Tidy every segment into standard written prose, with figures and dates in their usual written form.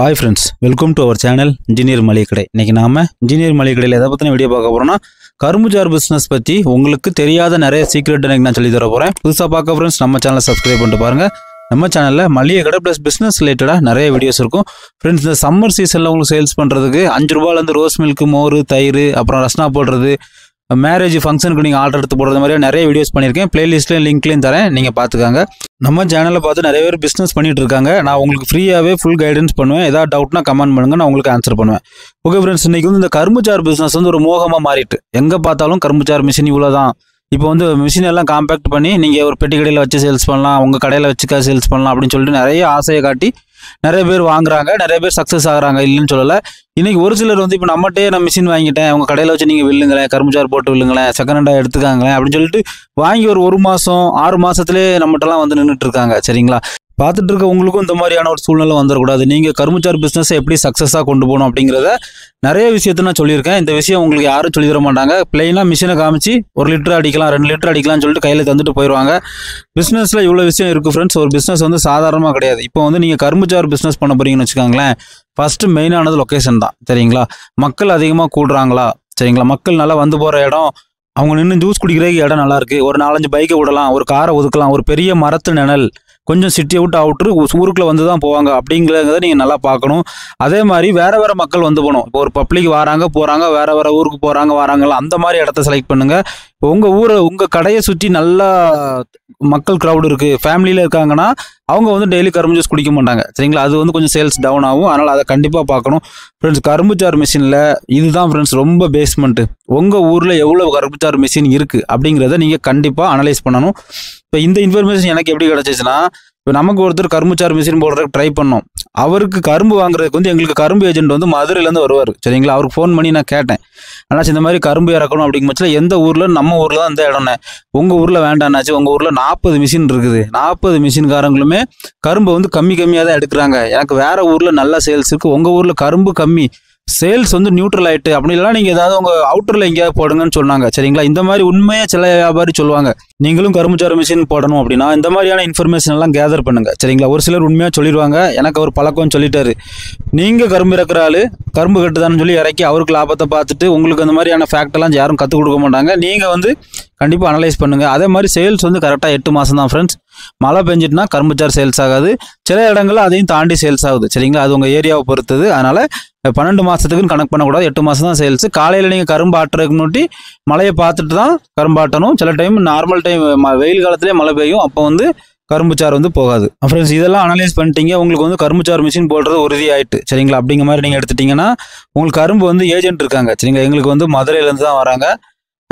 Hi friends, welcome to our channel Engineer Maligai Kadai. இன்னைக்கு நாம Engineer Maligai Kadaiல எதை பத்தின வீடியோ பார்க்க போறோம்னா கரும்புச்சாறு பிசினஸ் பத்தி உங்களுக்கு தெரியாத நிறைய சீக்ரெட் எனக்கு நான் சொல்லி தர போறேன். புதுசா பார்க்க फ्रेंड्स நம்ம சேனலை சப்ஸ்கிரைப் பண்ணிட்டு பாருங்க. நம்ம சேனல்ல மளிகை கடை பிளஸ் பிசினஸ் ரிலேட்டடா நிறைய வீடியோஸ் இருக்கும். फ्रेंड्स இந்த சம்மர் சீசன்ல உங்களுக்கு சேல்ஸ் பண்றதுக்கு 5 ரூபாயில இருந்து ரோஸ் மில்க், மோர், தயிர், அப்புறம் ரஸ்னா போடுறது, மேரேஜ் ஃபங்க்ஷனுக்கு நீங்கள் ஆர்டர் எடுத்து போடுறது மாதிரி நிறைய வீடியோஸ் பண்ணியிருக்கேன். பிளேலிஸ்ட்லேயும் லிங்க்லையும் தரேன், நீங்கள் பார்த்துக்காங்க. நம்ம சேனலில் பார்த்து நிறைய பேர் பிஸ்னஸ் பண்ணிட்டு இருக்காங்க. நான் உங்களுக்கு ஃப்ரீயாகவே ஃபுல் கைடன்ஸ் பண்ணுவேன். ஏதாவது டவுட்னா கமெண்ட் பண்ணுங்க, நான் உங்களுக்கு ஆன்சர் பண்ணுவேன். ஓகே ஃப்ரெண்ட்ஸ், இன்றைக்கி வந்து இந்த கரும்புச்சாறு பிஸ்னஸ் வந்து ஒரு மோகமாக மாறிட்டு, எங்கே பார்த்தாலும் கரும்புச்சாறு மிஷின் இவ்வளோ தான். இப்போ வந்து மிஷின் எல்லாம் காம்பேக்ட் பண்ணி நீங்கள் ஒரு பெட்டி கடையில் வச்சு சேல்ஸ் பண்ணலாம், உங்கள் கடையில் வச்சுக்கா சேல்ஸ் பண்ணலாம் அப்படின்னு சொல்லிட்டு நிறைய ஆசையை காட்டி நிறைய பேர் வாங்குறாங்க, நிறைய பேர் சக்ஸஸ் ஆகுறாங்க, இல்லைன்னு சொல்லலை. இன்றைக்கி ஒரு சிலர் வந்து இப்போ நம்மகிட்டே நான் மிஷின் வாங்கிட்டேன், உங்கள் கடையில் வச்சு நீங்கள் வில்லுங்களேன், கரும்புச்சாறு போட்டு வில்லுங்களேன், செகண்ட் ஹேண்டாக எடுத்துக்காங்களேன் அப்படின்னு சொல்லிட்டு வாங்கி ஒரு மாதம் 6 மாதத்துலேயே நம்மகிட்டலாம் வந்து நின்றுட்டு இருக்காங்க. சரிங்களா, பார்த்துட்டு இருக்க உங்களுக்கும் இந்த மாதிரியான ஒரு சூழ்நிலை வந்துடக்கூடாது. நீங்கள் கரும்புச்சாறு பிஸ்னஸை எப்படி சக்ஸஸாக கொண்டு போகணும் அப்படிங்கிறத நிறைய விஷயத்த நான் சொல்லியிருக்கேன். இந்த விஷயம் உங்களுக்கு யாரும் சொல்லி தர மாட்டாங்க. பிளெயினாக மிஷினை காமிச்சு 1 லிட்டர் அடிக்கலாம், 2 லிட்டர் அடிக்கலாம்னு சொல்லிட்டு கையில் தந்துட்டு போயிடுவாங்க. பிஸ்னஸில் இவ்வளோ விஷயம் இருக்குது ஃப்ரெண்ட்ஸ். ஒரு பிஸ்னஸ் வந்து சாதாரணமாக கிடையாது. இப்போ வந்து நீங்கள் கரும்புச்சாறு பிஸ்னஸ் பண்ண போறீங்கன்னு வச்சுக்கோங்களேன், ஃபஸ்ட்டு மெயினானது லொக்கேஷன் தான். சரிங்களா, மக்கள் அதிகமாக கூடுறாங்களா? சரிங்களா, மக்கள் நல்லா வந்து போகிற இடம், அவங்க நின்று ஜூஸ் குடிக்கிறதுக்கு இடம் நல்லா இருக்குது, ஒரு 4-5 பைக்கை விடலாம், ஒரு காரை ஒதுக்கலாம், ஒரு பெரிய மரத்து நிழல், கொஞ்சம் சிட்டி அவுட் அவுட்ரு ஊருக்குள்ள வந்து தான் போவாங்க அப்படிங்கிறத நீங்கள் நல்லா பார்க்கணும். அதே மாதிரி வேறு மக்கள் வந்து போகணும். இப்போ ஒரு பப்ளிக் வராங்க போகிறாங்க, வேறு ஊருக்கு போகிறாங்க வராங்களா, அந்த மாதிரி இடத்த செலக்ட் பண்ணுங்கள். உங்கள் ஊரை, உங்கள் கடையை சுற்றி நல்லா மக்கள் க்ரௌடு இருக்குது, ஃபேமிலியில் இருக்காங்கன்னா அவங்க வந்து டெய்லி கரும்பு ஜூஸ் குடிக்க மாட்டாங்க. சரிங்களா, அது வந்து கொஞ்சம் சேல்ஸ் டவுன் ஆகும். அதனால் அதை கண்டிப்பாக பார்க்கணும் ஃப்ரெண்ட்ஸ். கரும்புச்சாறு மிஷினில் இதுதான் ஃப்ரெண்ட்ஸ் ரொம்ப பேஸ்மெண்ட்டு. உங்கள் ஊரில் எவ்வளோ கரும்புச்சாறு மிஷின் இருக்குது அப்படிங்கிறத நீங்கள் கண்டிப்பாக அனலைஸ் பண்ணணும். இப்போ இந்த இன்ஃபர்மேஷன் எனக்கு எப்படி கிடச்சிச்சுன்னா, இப்போ நமக்கு ஒருத்தர் கரும்புச்சாறு மிஷின் போடுறதுக்கு ட்ரை பண்ணோம். அவருக்கு கரும்பு வாங்குறதுக்கு வந்து எங்களுக்கு கரும்பு ஏஜென்ட் வந்து மதுரையிலேருந்து வருவார். சரிங்களா, அவருக்கு ஃபோன் பண்ணி நான் கேட்டேன், ஆனால் இந்த மாதிரி கரும்பு இறக்கணும் அப்படிங்கிற பட்சத்தில் எந்த ஊரில்? நம்ம ஊரில் தான் இந்த இடம்னே. உங்கள் ஊரில் வேண்டாம்னாச்சு. உங்கள் ஊரில் 40 மிஷின் இருக்குது, 40 மிஷின்காரங்களுமே கரும்பு வந்து கம்மியாக தான் எடுக்கிறாங்க. எனக்கு வேறு ஊரில் நல்ல சேல்ஸ் இருக்குது, உங்கள் ஊரில் கரும்பு கம்மி, சேல்ஸ் வந்து நியூட்ரல் ஆகிட்டு, அப்படி இல்லைனா நீங்கள் ஏதாவது உங்கள் அவுட்டரில் எங்கேயாவது போடுங்கன்னு சொன்னாங்க. சரிங்களா, இந்த மாதிரி உண்மையாக சில வியாபாரி சொல்லுவாங்க. நீங்களும் கரும்புச்சாறு மிஷின் போடணும் அப்படின்னா இந்த மாதிரியான இன்ஃபர்மேஷன் எல்லாம் கேதர் பண்ணுங்கள். சரிங்களா, ஒரு சிலர் உண்மையாக சொல்லிடுவாங்க. எனக்கு அவர் பழக்கம்னு சொல்லிட்டாரு, நீங்கள் கரும்பு இறக்குற ஆள் கரும்பு கட்டுதான்னு சொல்லி இறக்கி அவருக்கு லாபத்தை பார்த்துட்டு உங்களுக்கு அந்த மாதிரியான ஃபேக்டெல்லாம் யாரும் கற்றுக் கொடுக்க மாட்டாங்க. நீங்கள் வந்து கண்டிப்பாக அனலைஸ் பண்ணுங்கள். அதே மாதிரி சேல்ஸ் வந்து கரெக்டாக 8 மாதம் தான் ஃப்ரெண்ட்ஸ். மழை பெஞ்சிட்டுனா கரும்புச்சாறு சேல்ஸ் ஆகாது, சில இடங்களில் அதையும் தாண்டி சேல்ஸ் ஆகுது. சரிங்களா, அது உங்கள் ஏரியாவை பொறுத்தது. அதனால் 12 மாதத்துக்குன்னு கணக்கு பண்ணக்கூடாது, 8 மாதம் தான் சேல்ஸு. காலையில் நீங்கள் கரும்பு ஆட்டுறதுக்கு முன்னாடி மழையை பார்த்துட்டு தான் கரும்பு ஆட்டணும். சில டைம் நார்மல் டைம் வெயில் காலத்திலே மழை பெய்யும், அப்போ வந்து கரும்புச்சாறு வந்து போகாது. ஃப்ரெண்ட்ஸ், இதெல்லாம் அனலைஸ் பண்ணிட்டீங்க, உங்களுக்கு வந்து கரும்புச்சாறு மிஷின் போடுறது உறுதி ஆயிட்டு. சரிங்களா, அப்படிங்கிற மாதிரி நீங்கள் எடுத்துட்டிங்கன்னா உங்களுக்கு கரும்பு வந்து ஏஜென்ட் இருக்காங்க. சரிங்களா, எங்களுக்கு வந்து மதுரையிலேருந்து தான் வராங்க.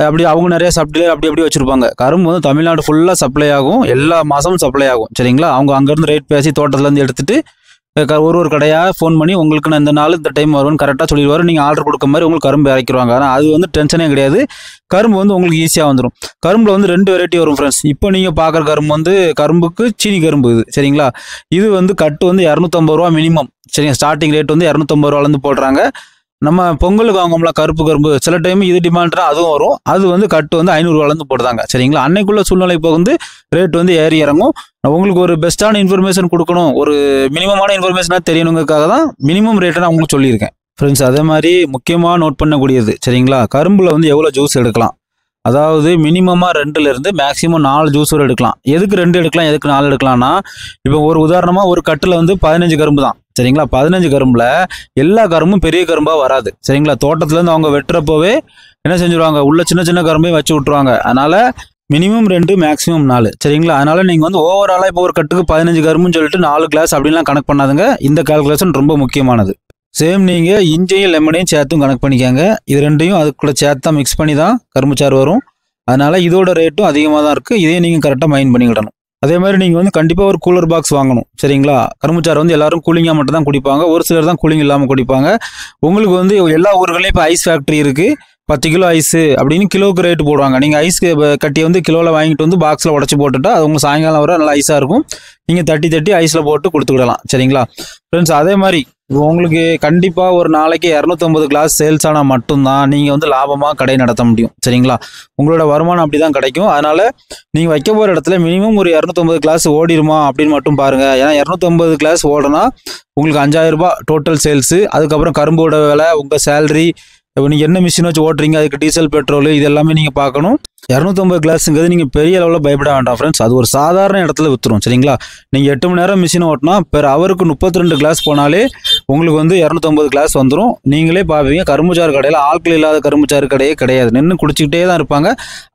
அப்படி அவங்க நிறைய சப்ளை அப்படி வச்சுருப்பாங்க. கரும்பு வந்து தமிழ்நாடு ஃபுல்லாக சப்ளை ஆகும், எல்லா மாதமும் சப்ளை ஆகும். சரிங்களா, அவங்க அங்கேருந்து ரேட் பேசி தோட்டத்துலேருந்து எடுத்துகிட்டு ஒரு கடையாக ஃபோன் பண்ணி உங்களுக்கு நான் இந்த நாள் இந்த டைம் வருவேன்னு கரெக்டாக சொல்லிடுவார். நீங்கள் ஆர்டர் கொடுக்க மாதிரி உங்களுக்கு கரும்பு இறக்கிடுவாங்க. ஆனால் அது வந்து டென்ஷனே கிடையாது. கரும்பு வந்து உங்களுக்கு ஈஸியாக வந்துடும். கரும்பில் வந்து 2 வெரைட்டி வரும் ஃப்ரெண்ட்ஸ். இப்போ நீங்கள் பார்க்குற கரும்பு வந்து கரும்புக்கு சீனி கரும்பு. இது சரிங்களா, இது வந்து கட்டு வந்து 250 ரூபா மினிமம். சரிங்க, ஸ்டார்டிங் ரேட் வந்து 250 ரூபாலேருந்து போடுறாங்க. நம்ம பொங்கலுக்கு வாங்குவோம்ல கருப்பு கரும்பு, சில டைம் இது டிமாண்ட்னா அதுவும் வரும். அது வந்து கட்டு வந்து 500 ரூபாலேருந்து போடுறாங்க. சரிங்களா, அன்னைக்குள்ள சூழ்நிலை இப்போ வந்து ரேட் வந்து ஏறி இறங்கும். உங்களுக்கு ஒரு பெஸ்ட்டான இன்ஃபர்மேஷன் கொடுக்கணும், ஒரு மினிமமான இன்ஃபர்மேஷனாக தெரியணுங்கிறதுக்காக தான் மினிமம் ரேட்டை நான் உங்களுக்கு சொல்லியிருக்கேன் ஃப்ரெண்ட்ஸ். அதே மாதிரி முக்கியமாக நோட் பண்ணக்கூடியது, சரிங்களா, கரும்பில் வந்து எவ்வளோ ஜூஸ் எடுக்கலாம். அதாவது மினிமமாக 2லேருந்து மேக்ஸிமம் 4 ஜூஸ் வரை எடுக்கலாம். எதுக்கு 2 எடுக்கலாம், எதுக்கு 4 எடுக்கலாம்னா, இப்போ ஒரு உதாரணமாக ஒரு கட்டில் வந்து 15 கரும்பு தான். சரிங்களா, 15 கரும்பில் எல்லா கரும்பும் பெரிய கரும்பாக வராது. சரிங்களா, தோட்டத்துலேருந்து அவங்க வெட்டுறப்போவே என்ன செஞ்சுருவாங்க, உள்ள சின்ன சின்ன கரும்பையும் வச்சு விட்ருவாங்க. அதனால் மினிமம் 2 மேக்ஸிமம் 4. சரிங்களா, அதனால் நீங்கள் வந்து ஓவராலாக இப்போ ஒரு கட்டுக்கு 15 கரும்புன்னு சொல்லிட்டு 4 கிளாஸ் அப்படின்லாம் கணக்கு பண்ணாதுங்க. இந்த கால்குலேஷன் ரொம்ப முக்கியமானது. சேம் நீங்கள் இஞ்சியும் லெமனையும் சேர்த்தும் கணக்கு பண்ணிக்காங்க. இது 2ஐயும் அது கூட சேர்த்தா மிக்ஸ் பண்ணி தான் கரும்புச்சாறு வரும். அதனால் இதோட ரேட்டும் அதிகமாக தான் இருக்குது. இதையும் நீங்கள் கரெக்டாக மைண்ட் பண்ணிக்கிடணும். அதே மாதிரி நீங்கள் வந்து கண்டிப்பாக ஒரு கூலர் பாக்ஸ் வாங்கணும். சரிங்களா, கரும்புச்சாறு வந்து எல்லாரும் கூலிங்காக மட்டும் தான் குடிப்பாங்க, ஒரு சிலர் தான் கூலிங் இல்லாமல் குடிப்பாங்க. உங்களுக்கு வந்து எல்லா ஊர்களையும் இப்போ ஐஸ் ஃபேக்ட்ரி இருக்குது. 10 கிலோ ஐஸு அப்படின்னு கிலோவுக்கு ரேட்டு போடுவாங்க. நீங்கள் ஐஸ் கட்டி வந்து கிலோவில் வாங்கிட்டு வந்து பாக்ஸில் உடச்சி போட்டுட்டா அது உங்களுக்கு சாயங்காலம் வர நல்லா ஐஸாக இருக்கும். நீங்கள் தட்டி ஐஸில் போட்டு கொடுத்துக்கிடலாம். சரிங்களா ஃப்ரெண்ட்ஸ், அதே மாதிரி இப்போ உங்களுக்கு கண்டிப்பாக ஒரு நாளைக்கு 250 கிளாஸ் சேல்ஸ் ஆனால் மட்டும்தான் நீங்கள் வந்து லாபமாக கடை நடத்த முடியும். சரிங்களா? உங்களோட வருமானம் அப்படி தான் கிடைக்கும். அதனால் நீங்கள் வைக்க போகிற இடத்துல மினிமம் ஒரு 250 கிளாஸ் ஓடிடுமா அப்படின்னு மட்டும் பாருங்கள். ஏன்னா 250 கிளாஸ் ஓடனா உங்களுக்கு 5000 ரூபாய் டோட்டல் சேல்ஸு. அதுக்கப்புறம் கரும்போட விலை, உங்கள் சேலரி, இப்போ நீங்கள் என்ன மிஷின் வச்சு ஓட்டுறீங்க, அதுக்கு டீசல் பெட்ரோல் இது எல்லாமே நீங்கள் பார்க்கணும். 250 கிளாஸுங்கிறது நீங்கள் பெரிய அளவில் பயப்பட வேண்டாம் ஃப்ரெண்ட்ஸ். அது ஒரு சாதாரண இடத்துல விற்றுரும். சரிங்களா? நீங்கள் 8 மணி நேரம் மிஷினை ஓட்டினா பெர் ஹவருக்கு 32 கிளாஸ் போனாலே உங்களுக்கு வந்து 250 கிளாஸ் வந்துடும். நீங்களே பார்ப்பீங்க, கரும்புச்சாறு கடையில் ஆட்கள் இல்லாத கரும்புச்சாறு கடையே கிடையாது. நின்று குடிச்சிக்கிட்டே தான் இருப்பாங்க.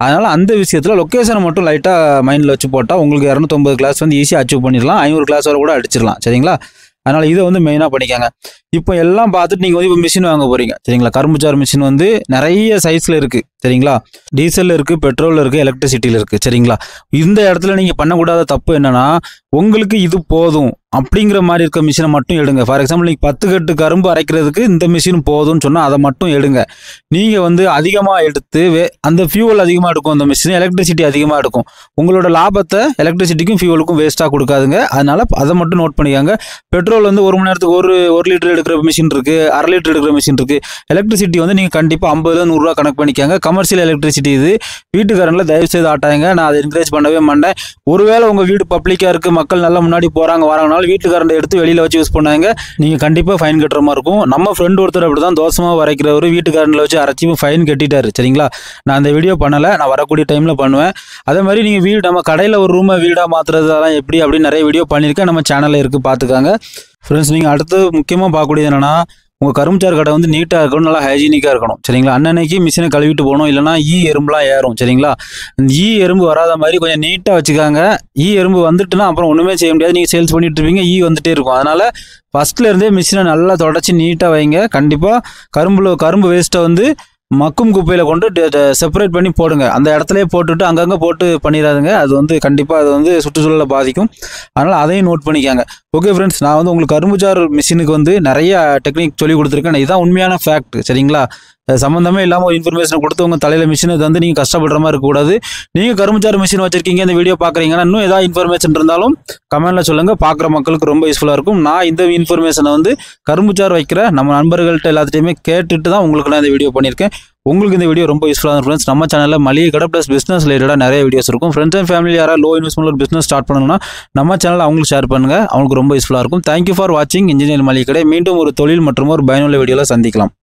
அதனால் அந்த விஷயத்தில் லொக்கேஷனை மட்டும் லைட்டாக மைண்டில் வச்சு போட்டால் உங்களுக்கு 250 கிளாஸ் வந்து ஈஸியாக அச்சீவ் பண்ணிடலாம். 500 கிளாஸ் வரை கூட அடிச்சிடலாம். சரிங்களா? அதனால் இதை வந்து மெயினாக பண்ணிக்காங்க. இப்போ எல்லாம் பார்த்துட்டு நீங்கள் வந்து இப்போ மிஷின் வாங்க போகிறீங்க. சரிங்களா? கரும்புச்சாறு மிஷின் வந்து நிறைய சைஸில் இருக்குது. சரிங்களா? டீசலில் இருக்குது, பெட்ரோலில் இருக்குது, எலக்ட்ரிசிட்டியில் இருக்குது. சரிங்களா? இந்த இடத்துல நீங்கள் பண்ணக்கூடாத தப்பு என்னென்னா, உங்களுக்கு இது போதும் அப்படிங்கிற மாதிரி இருக்க மிஷினை மட்டும் எடுங்க. ஃபார் எக்ஸாம்பிள் நீங்கள் 10 கட்டு கரும்பு அரைக்கிறதுக்கு இந்த மிஷின் போதும்னு சொன்னால் அதை மட்டும் எடுங்க. நீங்கள் வந்து அதிகமாக எடுத்து அந்த ஃபியூவல் அதிகமாக எடுக்கும் அந்த மிஷின், எலக்ட்ரிசிட்டி அதிகமாக எடுக்கும். உங்களோட லாபத்தை எலக்ட்ரிசிட்டிக்கும் ஃபியூவலுக்கும் வேஸ்ட்டாக கொடுக்காதுங்க. அதனால் அதை மட்டும் நோட் பண்ணிக்காங்க. பெட்ரோல் வந்து 1 மணி நேரத்துக்கு ஒரு லிட்டர் எடுக்கிற மிஷின் இருக்குது, 1/2 லிட்டர் எடுக்கிற மிஷின் இருக்குது. எலக்ட்ரிசிட்டி வந்து நீங்கள் கண்டிப்பாக 50-100 ரூபா கணக்கு பண்ணிக்காங்க. கமர்ஷியல் எலக்ட்ரிசிட்டி இது. வீட்டுக்காரனில் தயவு செய்து ஆட்டாங்க. நான் அதை என்கரேஜ் பண்ணவே மாட்டேன். ஒருவேளை உங்கள் வீடு பப்ளிக்காக இருக்குது, மக்கள் நல்லா முன்னாடி போகிறாங்க வராங்கனாலும் வீட்டுக்காரனை எடுத்து வெளியில் வச்சு யூஸ் பண்ணாங்க, நீங்கள் கண்டிப்பாக ஃபைன் கட்டுற மாதிரி இருக்கும். நம்ம ஃப்ரெண்ட் ஒருத்தர் அப்படி தான் தோசமாக வரைக்கிறவர் வீட்டுக்காரனில் வச்சு அரைச்சி ஃபைன் கட்டிட்டாரு. சரிங்களா? நான் அந்த வீடியோ பண்ணலை, நான் வரக்கூடிய டைமில் பண்ணுவேன். அதே மாதிரி நீங்கள் வீடு நம்ம கடையில் ஒரு ரூமை வீடாக மாற்றுறது அதெல்லாம் எப்படி அப்படின்னு நிறைய வீடியோ பண்ணியிருக்கேன். நம்ம சேனலில் இருக்குது, பார்த்துக்காங்க ஃப்ரெண்ட்ஸ். நீங்கள் அடுத்து முக்கியமாக பார்க்கக்கூடியது என்னென்னா, உங்கள் கரும்புச்சாறு கடை வந்து நீட்டாக இருக்கணும், நல்லா ஹைஜீனிக்காக இருக்கணும். சரிங்களா? அன்னன்னைக்கு மிஷினை கழுவிட்டு போகணும், இல்லைனா எறும்புலாம் ஏறும். சரிங்களா? எறும்பு வராத மாதிரி கொஞ்சம் நீட்டாக வச்சுக்காங்க. எறும்பு வந்துட்டுனா அப்புறம் ஒன்றுமே செய்ய முடியாது. நீங்கள் சேல்ஸ் பண்ணிட்டு இருப்பீங்க, வந்துட்டே இருக்கும். அதனால் ஃபஸ்ட்டில் இருந்தே மிஷினை நல்லா தொடச்சி நீட்டாக வைங்க. கண்டிப்பாக கரும்பு வேஸ்ட்டை வந்து மக்கும் குப்பையில் கொண்டு செப்பரேட் பண்ணி போடுங்க. அந்த இடத்துலையே போட்டுட்டு அங்கங்கே போட்டு பண்ணிடாதுங்க. அது வந்து கண்டிப்பாக அது வந்து சுற்றுச்சூழலை பாதிக்கும். அதனால் அதையும் நோட் பண்ணிக்காங்க. ஓகே ஃப்ரெண்ட்ஸ், நான் வந்து உங்களுக்கு கரும்புச்சாறு மிஷினுக்கு வந்து நிறைய டெக்னிக் சொல்லி கொடுத்துருக்கேன். இதுதான் உண்மையான ஃபேக்ட். சரிங்களா? சம்மந்தமே இல்லாமல் ஒரு இன்ஃபர்மேஷன் கொடுத்து உங்கள் தலையில் மிஷினை வந்து நீங்கள் கஷ்டப்படுற மாதிரி இருக்கக்கூடாது. நீங்கள் கரும்புச்சாறு மிஷின் வச்சுருக்கீங்க, இந்த வீடியோ பார்க்குறீங்கன்னா இன்னும் ஏதாவது இன்ஃபர்மேஷன் இருந்தாலும் கமெண்ட்டில் சொல்லுங்கள். பார்க்குற மக்களுக்கு ரொம்ப யூஸ்ஃபுல்லாக இருக்கும். நான் இந்த இன்ஃபர்மேஷனை வந்து கரும்புச்சாறு வைக்கிற நம்ம நண்பர்கள்ட்ட எல்லாத்தையுமே கேட்டுட்டு தான் உங்களுக்கு நான் இந்த வீடியோ பண்ணியிருக்கேன். உங்களுக்கு இந்த வீடியோ ரொம்ப யூஸ்ஃபுல்லாக இருக்கும் ஃப்ரெண்ட்ஸ். நம்ம சேனலில் மளிகை கடை ப்ளஸ் பிஸ்னஸ் ரிலேட்டடாக நிறைய வீடியோஸ் இருக்கும். ஃப்ரெண்ட்ஸ் அண்ட் ஃபேமிலி யாராவது லோ இன்வெஸ்ட்மெண்ட் ஒரு பிஸ்னஸ் ஸ்டார்ட் பண்ணணும்னா நம்ம சேனலில் அவங்களுக்கு ஷேர் பண்ணுங்கள். அவங்களுக்கு ரொம்ப யூஸ்ஃபுல்லாக இருக்கும். தேங்க்யூ ஃபார் வாட்சிங் இன்ஜினியர் மளிகை கடை. மீண்டும் ஒரு தொழில் மற்றும் ஒரு பயனுள்ள வீடியோவில் சந்திக்கலாம்.